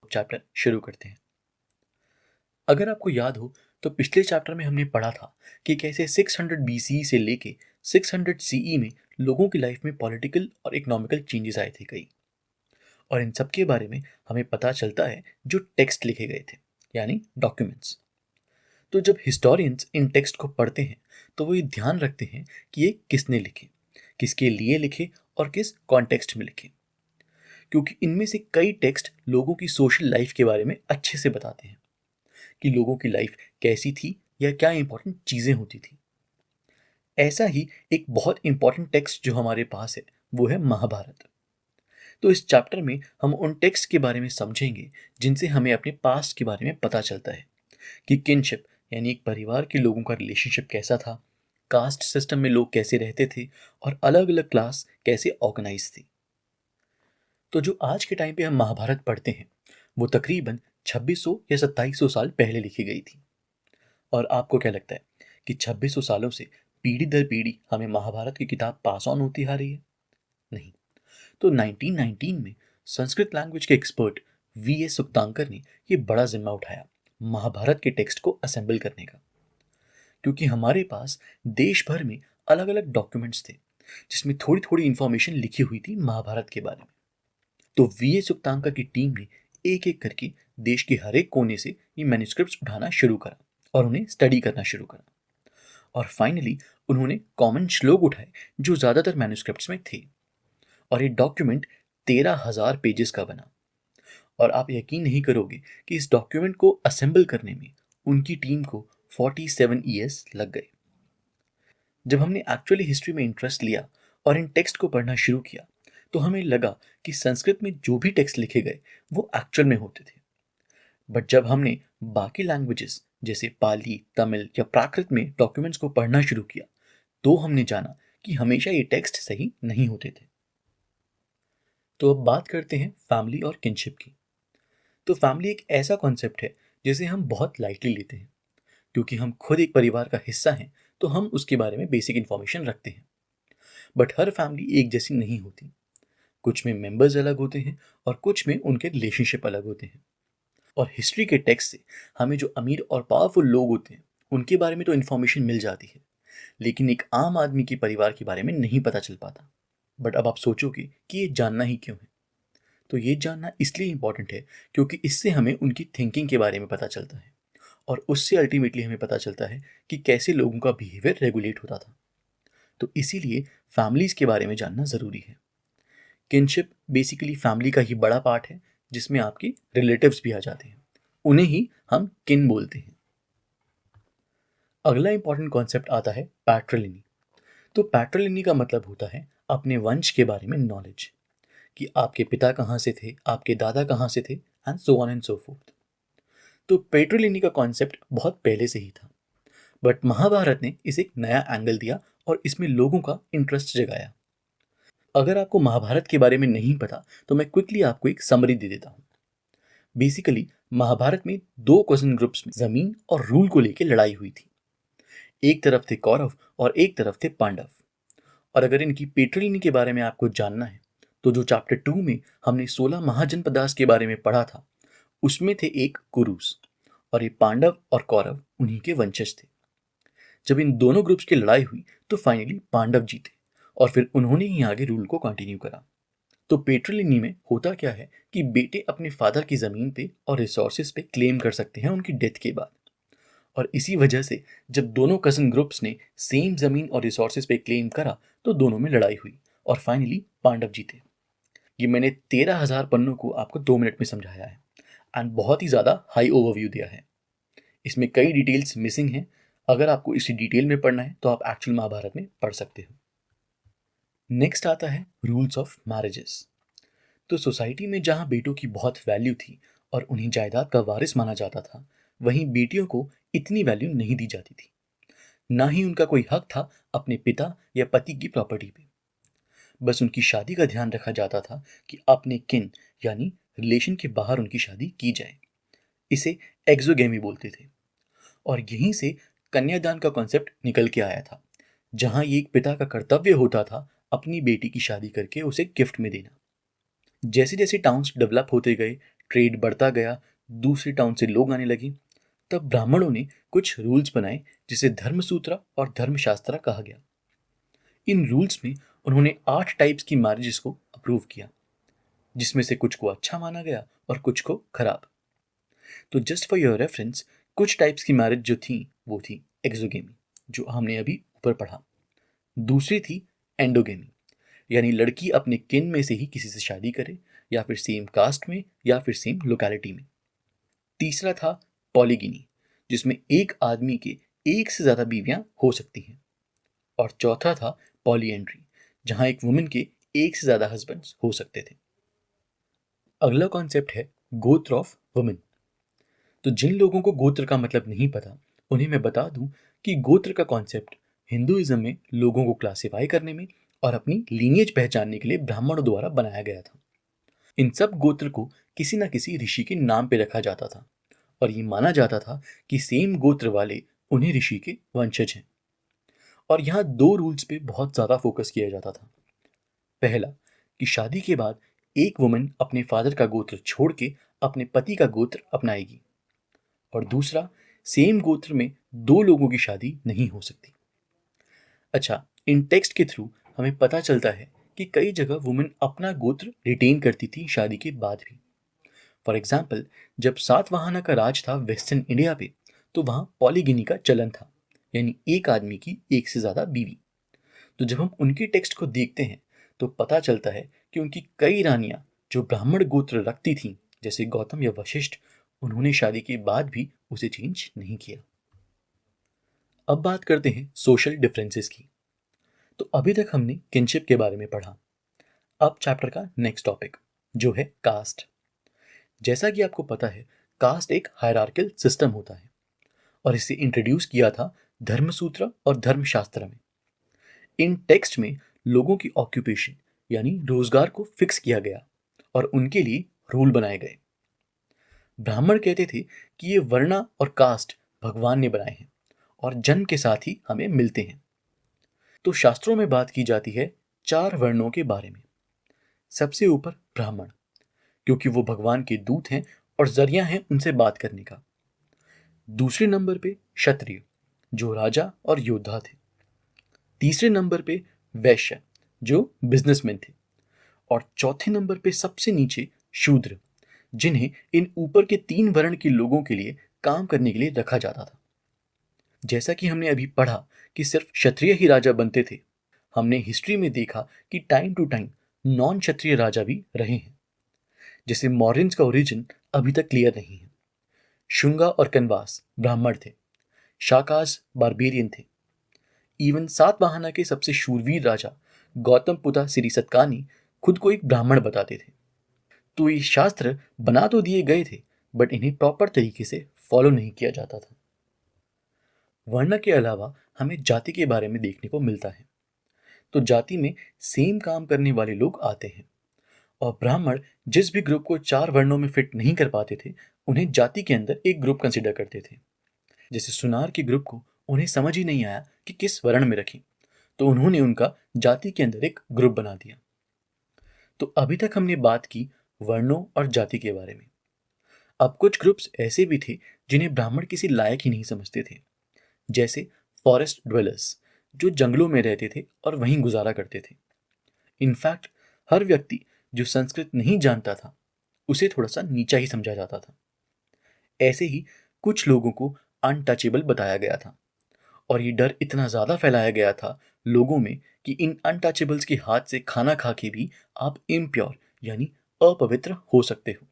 Chapter शुरू करते हैं। अगर आपको याद हो तो पिछले चैप्टर में हमने पढ़ा था कि कैसे 600 BCE से लेके 600 CE में लोगों की लाइफ में पॉलिटिकल और इकोनॉमिकल चेंजेस आए थे कई, और इन सब के बारे में हमें पता चलता है जो टेक्स्ट लिखे गए थे, यानी डॉक्यूमेंट्स। तो जब हिस्टोरियंस इन टेक्स्ट को पढ़ते हैं तो वो ये ध्यान रखते हैं कि ये किसने लिखे, किसके लिए लिखे और किस कॉन्टेक्स्ट में लिखे, क्योंकि इनमें से कई टेक्स्ट लोगों की सोशल लाइफ के बारे में अच्छे से बताते हैं कि लोगों की लाइफ कैसी थी या क्या इंपॉर्टेंट चीज़ें होती थी। ऐसा ही एक बहुत इंपॉर्टेंट टेक्स्ट जो हमारे पास है वो है महाभारत। तो इस चैप्टर में हम उन टेक्स्ट के बारे में समझेंगे जिनसे हमें अपने पास्ट के बारे में पता चलता है कि किनशिप यानी एक परिवार के लोगों का रिलेशनशिप कैसा था, कास्ट सिस्टम में लोग कैसे रहते थे और अलग अलग क्लास कैसे ऑर्गेनाइज थी। तो जो आज के टाइम पे हम महाभारत पढ़ते हैं वो तकरीबन 2600 या 2700 साल पहले लिखी गई थी। और आपको क्या लगता है कि 2600 सालों से पीढ़ी दर पीढ़ी हमें महाभारत की किताब पास ऑन होती आ रही है? नहीं। तो 1919 में संस्कृत लैंग्वेज के एक्सपर्ट V.S. सुक्तांकर ने ये बड़ा जिम्मा उठाया महाभारत के टेक्स्ट को असेंबल करने का, क्योंकि हमारे पास देश भर में अलग अलग डॉक्यूमेंट्स थे जिसमें थोड़ी थोड़ी इंफॉर्मेशन लिखी हुई थी महाभारत के बारे में। तो V.S. सुक्तांकर की टीम ने एक एक करके देश के हर एक कोने से ये मैन्युस्क्रिप्ट्स उठाना शुरू करा और उन्हें स्टडी करना शुरू करा, और फाइनली उन्होंने कॉमन श्लोक उठाए जो ज़्यादातर मैन्युस्क्रिप्ट्स में थे, और ये डॉक्यूमेंट 13,000 पेजेस का बना। और आप यकीन नहीं करोगे कि इस डॉक्यूमेंट को असेंबल करने में उनकी टीम को 47 ईयर्स लग गए। जब हमने एक्चुअली हिस्ट्री में इंटरेस्ट लिया और इन टेक्स्ट को पढ़ना शुरू किया तो हमें लगा कि संस्कृत में जो भी टेक्स्ट लिखे गए वो एक्चुअल में होते थे। बट जब हमने बाकी लैंग्वेजेस जैसे पाली, तमिल या प्राकृत में डॉक्यूमेंट्स को पढ़ना शुरू किया तो हमने जाना कि हमेशा ये टेक्स्ट सही नहीं होते थे। तो अब बात करते हैं फैमिली और किनशिप की। तो फैमिली एक ऐसा कॉन्सेप्ट है जिसे हम बहुत लाइटली लेते हैं, क्योंकि हम खुद एक परिवार का हिस्सा हैं तो हम उसके बारे में बेसिक इन्फॉर्मेशन रखते हैं। बट हर फैमिली एक जैसी नहीं होती, कुछ में मेंबर्स अलग होते हैं और कुछ में उनके रिलेशनशिप अलग होते हैं। और हिस्ट्री के टेक्स्ट से हमें जो अमीर और पावरफुल लोग होते हैं उनके बारे में तो इन्फॉर्मेशन मिल जाती है, लेकिन एक आम आदमी के परिवार के बारे में नहीं पता चल पाता। बट अब आप सोचोगे कि ये जानना ही क्यों है? तो ये जानना इसलिए इम्पॉर्टेंट है क्योंकि इससे हमें उनकी थिंकिंग के बारे में पता चलता है, और उससे अल्टीमेटली हमें पता चलता है कि कैसे लोगों का बिहेवियर रेगुलेट होता था। तो इसीलिए फैमिलीज के बारे में जानना ज़रूरी है। किनशिप बेसिकली फैमिली का ही बड़ा पार्ट है जिसमें आपके रिलेटिव्स भी आ जाते हैं, उन्हें ही हम किन बोलते हैं। अगला इंपॉर्टेंट कॉन्सेप्ट आता है पैट्रिलिनी। तो पैट्रिलिनी का मतलब होता है अपने वंश के बारे में नॉलेज, कि आपके पिता कहाँ से थे, आपके दादा कहाँ से थे, and so on and so fourth. तो पैट्रिलिनी का कॉन्सेप्ट बहुत पहले से ही था, बट महाभारत ने इसे एक नया एंगल दिया और इसमें लोगों का इंटरेस्ट जगाया। अगर आपको महाभारत के बारे में नहीं पता तो मैं क्विकली आपको एक समरी दे देता हूँ। बेसिकली महाभारत में दो कज़न ग्रुप्स में जमीन और रूल को लेकर लड़ाई हुई थी। एक तरफ थे कौरव और एक तरफ थे पांडव। और अगर इनकी पैट्रिलिनी के बारे में आपको जानना है तो जो चैप्टर 2 में हमने 16 महाजनपदास के बारे में पढ़ा था उसमें थे एक कुरुस, और ये पांडव और कौरव उन्हीं के वंशज थे। जब इन दोनों ग्रुप्स की लड़ाई हुई तो फाइनली पांडव जीते और फिर उन्होंने ही आगे रूल को कंटिन्यू करा। तो पैट्रिलिनी में होता क्या है कि बेटे अपने फादर की ज़मीन पे और रिसोर्सेज पे क्लेम कर सकते हैं उनकी डेथ के बाद। और इसी वजह से जब दोनों कज़न ग्रुप्स ने सेम ज़मीन और रिसोर्सेज पे क्लेम करा तो दोनों में लड़ाई हुई और फाइनली पांडव जीते। ये मैंने 13,000 पन्नों को आपको 2 मिनट में समझाया है एंड बहुत ही ज़्यादा हाई ओवरव्यू दिया है। इसमें कई डिटेल्स मिसिंग हैं। अगर आपको इसी डिटेल में पढ़ना है तो आप एक्चुअल महाभारत में पढ़ सकते हो। नेक्स्ट आता है रूल्स ऑफ मैरिजेस। तो सोसाइटी में जहाँ बेटों की बहुत वैल्यू थी और उन्हें जायदाद का वारिस माना जाता था, वहीं बेटियों को इतनी वैल्यू नहीं दी जाती थी, ना ही उनका कोई हक था अपने पिता या पति की प्रॉपर्टी पे। बस उनकी शादी का ध्यान रखा जाता था कि अपने किन यानी रिलेशन के बाहर उनकी शादी की जाए। इसे एक्सोगेमी बोलते थे, और यहीं से कन्यादान का कॉन्सेप्ट निकल के आया था, जहां ये एक पिता का कर्तव्य होता था अपनी बेटी की शादी करके उसे गिफ्ट में देना। जैसे जैसे टाउन्स डेवलप होते गए ट्रेड बढ़ता गया, दूसरी टाउन से लोग आने लगे, तब ब्राह्मणों ने कुछ रूल्स बनाए जिसे धर्मसूत्रा और धर्मशास्त्रा कहा गया। इन रूल्स में उन्होंने 8 टाइप्स की मैरिजेस को अप्रूव किया, जिसमें से कुछ को अच्छा माना गया और कुछ को खराब। तो जस्ट फॉर योर रेफरेंस, कुछ टाइप्स की मैरिज जो थी वो थी एक्सोगेमी, जो हमने अभी ऊपर पढ़ा। दूसरी थी एंडोगेमी, यानी लड़की अपने किन में से ही किसी से शादी करे, या फिर सेम कास्ट में या फिर सेम लोकेलिटी में। तीसरा था पॉलीगिनी, जिसमें एक आदमी के एक से ज़्यादा बीवियां हो सकती हैं। और चौथा था पॉलीएंड्री, जहां एक वुमेन के एक से ज़्यादा हस्बैंड्स हो सकते थे। अगला कॉन्सेप्ट है गोत्र ऑफ वुमेन। तो जिन लोगों को गोत्र का मतलब नहीं पता, उन्हें मैं बता दूं कि गोत्र का कॉन्सेप्ट हिंदुइज्म में लोगों को क्लासिफाई करने में और अपनी लीनिएज पहचानने के लिए ब्राह्मणों द्वारा बनाया गया था। इन सब गोत्र को किसी न किसी ऋषि के नाम पे रखा जाता था, और ये माना जाता था कि सेम गोत्र वाले उन्हीं ऋषि के वंशज हैं। और यहाँ 2 रूल्स पे बहुत ज़्यादा फोकस किया जाता था। पहला, कि शादी के बाद एक वुमन अपने फादर का गोत्र छोड़ के अपने पति का गोत्र अपनाएगी। और दूसरा, सेम गोत्र में 2 लोगों की शादी नहीं हो सकती। अच्छा, इन टेक्स्ट के थ्रू हमें पता चलता है कि कई जगह वुमेन अपना गोत्र रिटेन करती थी शादी के बाद भी। फॉर एग्जाम्पल, जब सातवाहना का राज था वेस्टर्न इंडिया पे, तो वहाँ पॉलीगिनी का चलन था, यानी एक आदमी की एक से ज़्यादा बीवी। तो जब हम उनके टेक्स्ट को देखते हैं तो पता चलता है कि उनकी कई रानियाँ जो ब्राह्मण गोत्र रखती थीं, जैसे गौतम या वशिष्ठ, उन्होंने शादी के बाद भी उसे चेंज नहीं किया। अब बात करते हैं सोशल डिफरेंसेस की। तो अभी तक हमने किनशिप के बारे में पढ़ा। अब चैप्टर का नेक्स्ट टॉपिक जो है कास्ट। जैसा कि आपको पता है, कास्ट एक हायरार्कियल सिस्टम होता है और इसे इंट्रोड्यूस किया था धर्मसूत्र और धर्मशास्त्र में। इन टेक्स्ट में लोगों की ऑक्यूपेशन यानी रोजगार को फिक्स किया गया और उनके लिए रूल बनाए गए। ब्राह्मण कहते थे कि ये वर्णा और कास्ट भगवान ने बनाए हैं और जन्म के साथ ही हमें मिलते हैं। तो शास्त्रों में बात की जाती है 4 वर्णों के बारे में। सबसे ऊपर ब्राह्मण, क्योंकि वो भगवान के दूत हैं और जरिया हैं उनसे बात करने का। दूसरे नंबर पे क्षत्रिय, जो राजा और योद्धा थे। तीसरे नंबर पे वैश्य, जो बिजनेसमैन थे। और चौथे नंबर पे सबसे नीचे शूद्र, जिन्हें इन ऊपर के 3 वर्ण के लोगों के लिए काम करने के लिए रखा जाता था। जैसा कि हमने अभी पढ़ा कि सिर्फ क्षत्रिय ही राजा बनते थे, हमने हिस्ट्री में देखा कि टाइम टू टाइम नॉन क्षत्रिय राजा भी रहे हैं। जैसे मौर्यंस का ओरिजिन अभी तक क्लियर नहीं है। शुंगा और कनवास ब्राह्मण थे, शाकाज बारबेरियन थे। इवन सातवाहना के सबसे शूरवीर राजा गौतम पुता सिरी सतकानी खुद को एक ब्राह्मण बताते थे। तो ये शास्त्र बना तो दिए गए थे, बट इन्हें प्रॉपर तरीके से फॉलो नहीं किया जाता था। वर्ण के अलावा हमें जाति के बारे में देखने को मिलता है। तो जाति में सेम काम करने वाले लोग आते हैं, और ब्राह्मण जिस भी ग्रुप को 4 वर्णों में फिट नहीं कर पाते थे, उन्हें जाति के अंदर एक ग्रुप कंसिडर करते थे। जैसे सुनार के ग्रुप को उन्हें समझ ही नहीं आया कि किस वर्ण में रखें, तो उन्होंने उनका जाति के अंदर एक ग्रुप बना दिया। तो अभी तक हमने बात की वर्णों और जाति के बारे में। अब कुछ ग्रुप्स ऐसे भी थे जिन्हें ब्राह्मण किसी लायक ही नहीं समझते थे, जैसे फॉरेस्ट ड्वेलर्स, जो जंगलों में रहते थे और वहीं गुजारा करते थे। इनफैक्ट हर व्यक्ति जो संस्कृत नहीं जानता था, उसे थोड़ा सा नीचा ही समझा जाता था। ऐसे ही कुछ लोगों को अनटचेबल बताया गया था, और ये डर इतना ज़्यादा फैलाया गया था लोगों में कि इन अनटचेबल्स के हाथ से खाना खा के भी आप इम्प्योर यानी अपवित्र हो सकते हो।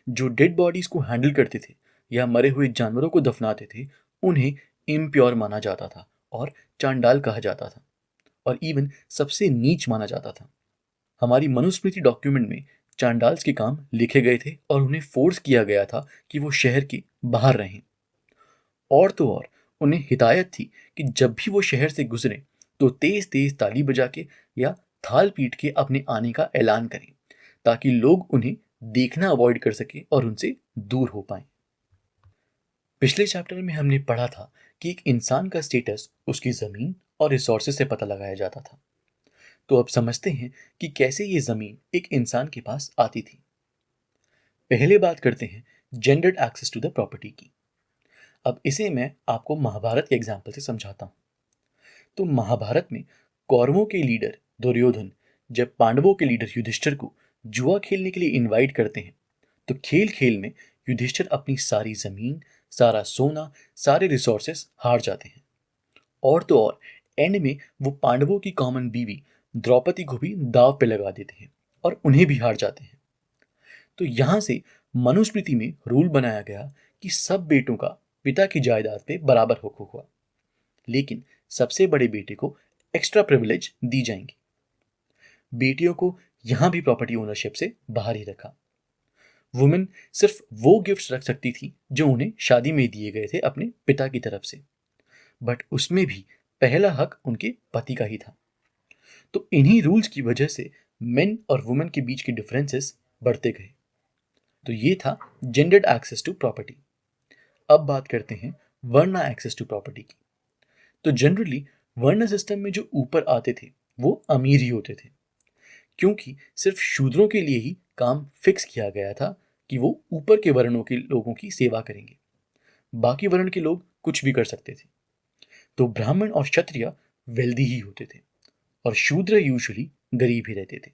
जो डेड बॉडीज को हैंडल करते थे या मरे हुए जानवरों को दफनाते थे, उन्हें इम्प्योर माना जाता था और चांडाल कहा जाता था, और इवन सबसे नीच माना जाता था। हमारी मनुस्मृति डॉक्यूमेंट में चांडाल्स के काम लिखे गए थे और उन्हें फोर्स किया गया था कि वो शहर के बाहर रहें। और तो और उन्हें हिदायत थी कि जब भी वो शहर से गुजरें तो तेज तेज ताली बजा के या थाल पीट के अपने आने का ऐलान करें, ताकि लोग उन्हें देखना अवॉइड कर सके और उनसे दूर हो पाए। पिछले चैप्टर में हमने पढ़ा था कि एक इंसान का स्टेटस उसकी ज़मीन और रिसोर्सेज से पता लगाया जाता था। तो अब समझते हैं कि कैसे ये ज़मीन एक इंसान के पास आती थी। पहले बात करते हैं gendered access to the property की। अब इसे मैं आपको महाभारत के एग्जाम्पल से समझाता हूँ। तो महाभारत में कौरवों के लीडर दुर्योधन जब पांडवों के लीडर युधिष्ठिर को जुआ खेलने के लिए इनवाइट करते हैं, तो खेल खेल में युधिष्ठिर अपनी सारी जमीन, सारा सोना, सारे रिसोर्सेस हार जाते हैं। और तो और एंड में वो पांडवों की कॉमन बीवी द्रौपदी को भी दाव पे लगा देते हैं और उन्हें भी हार जाते हैं। तो यहाँ से मनुस्मृति में रूल बनाया गया कि सब बेटों का पिता की जायदाद पे बराबर हक होगा, लेकिन सबसे बड़े बेटे को एक्स्ट्रा प्रिविलेज दी जाएंगी। बेटियों को यहां भी प्रॉपर्टी ओनरशिप से बाहर ही रखा। वुमेन सिर्फ वो गिफ्ट्स रख सकती थी जो उन्हें शादी में दिए गए थे अपने पिता की तरफ से, बट उसमें भी पहला हक उनके पति का ही था। तो इन्हीं रूल्स की वजह से मेन और वुमेन के बीच के डिफरेंसेस बढ़ते गए। तो ये था जेंडर्ड एक्सेस टू प्रॉपर्टी। अब बात करते हैं वर्ण एक्सेस टू प्रॉपर्टी की। तो जनरली वर्ण सिस्टम में जो ऊपर आते थे वो अमीर ही होते थे, क्योंकि सिर्फ शूद्रों के लिए ही काम फिक्स किया गया था कि वो ऊपर के वर्णों के लोगों की सेवा करेंगे, बाकी वर्ण के लोग कुछ भी कर सकते थे। तो ब्राह्मण और क्षत्रिय वेल्दी ही होते थे और शूद्र यूजुअली गरीब ही रहते थे।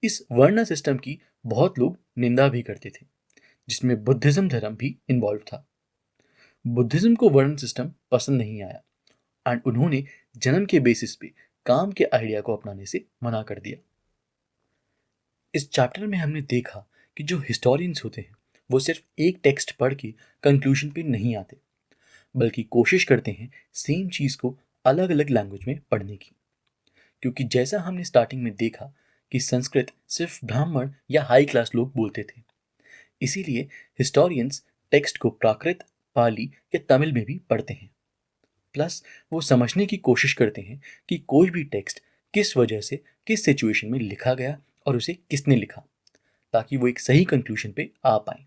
इस वर्ण सिस्टम की बहुत लोग निंदा भी करते थे, जिसमें बुद्धिज्म धर्म भी इन्वॉल्व था। बुद्धिज्म को वर्ण सिस्टम पसंद नहीं आया एंड उन्होंने जन्म के बेसिस पे काम के आइडिया को अपनाने से मना कर दिया। इस चैप्टर में हमने देखा कि जो हिस्टोरियंस होते हैं वो सिर्फ एक टेक्स्ट पढ़ के कंक्लूजन पे नहीं आते, बल्कि कोशिश करते हैं सेम चीज़ को अलग अलग लैंग्वेज में पढ़ने की। क्योंकि जैसा हमने स्टार्टिंग में देखा कि संस्कृत सिर्फ ब्राह्मण या हाई क्लास लोग बोलते थे, इसीलिए हिस्टोरियंस टेक्स्ट को प्राकृत, पाली या तमिल में भी पढ़ते हैं। प्लस वो समझने की कोशिश करते हैं कि कोई भी टेक्स्ट किस वजह से किस सिचुएशन में लिखा गया और उसे किसने लिखा, ताकि वो एक सही कंक्लूजन पे आ पाए।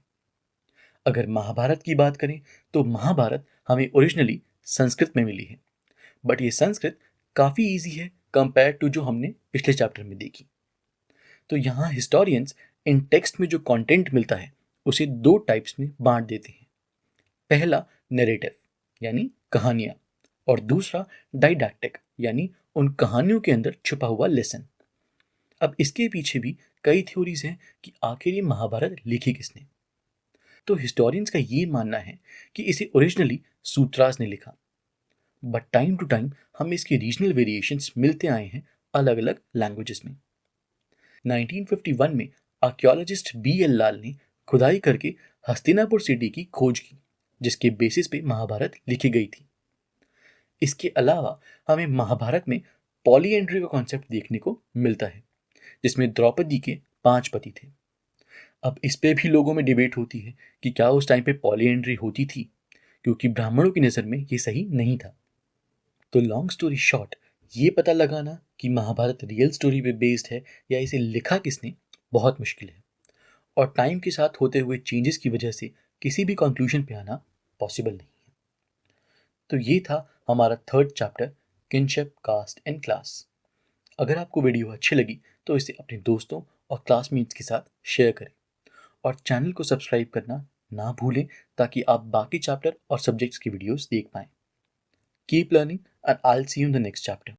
अगर महाभारत की बात करें तो महाभारत हमें ओरिजिनली संस्कृत में मिली है, बट ये संस्कृत काफ़ी ईजी है कंपेयर टू जो हमने पिछले चैप्टर में देखी। तो यहाँ हिस्टोरियंस इन टेक्स्ट में जो कंटेंट मिलता है उसे दो टाइप्स में बांट देते हैं। पहला नैरेटिव यानी कहानियाँ, और दूसरा डाइडैक्टिक यानी उन कहानियों के अंदर छुपा हुआ लेसन। अब इसके पीछे भी कई थ्योरीज हैं कि आखिर ये महाभारत लिखी किसने। तो हिस्टोरियंस का ये मानना है कि इसे ओरिजिनली सूत्रास ने लिखा, बट टाइम टू टाइम हमें इसके रीजनल वेरिएशंस मिलते आए हैं अलग अलग लैंग्वेजेस में। 1951 में आर्कियोलॉजिस्ट BL लाल ने खुदाई करके हस्तिनापुर सिटी की खोज की, जिसके बेसिस पे महाभारत लिखी गई थी। इसके अलावा हमें महाभारत में पॉलीएंड्री का कॉन्सेप्ट देखने को मिलता है, जिसमें द्रौपदी के 5 पति थे। अब इस पे भी लोगों में डिबेट होती है कि क्या उस टाइम पे पॉलीएंड्री होती थी, क्योंकि ब्राह्मणों की नज़र में ये सही नहीं था। तो लॉन्ग स्टोरी शॉर्ट, ये पता लगाना कि महाभारत रियल स्टोरी पे बेस्ड है या इसे लिखा किसने बहुत मुश्किल है, और टाइम के साथ होते हुए चेंजेस की वजह से किसी भी कंक्लूजन पे आना पॉसिबल नहीं है। तो ये था हमारा third chapter, kinship, caste and class. अगर आपको वीडियो अच्छी लगी तो इसे अपने दोस्तों और क्लासमेट्स के साथ शेयर करें, और चैनल को सब्सक्राइब करना ना भूलें ताकि आप बाकी चैप्टर और सब्जेक्ट्स की वीडियोस देख पाएं। Keep learning and I will see you in the next chapter.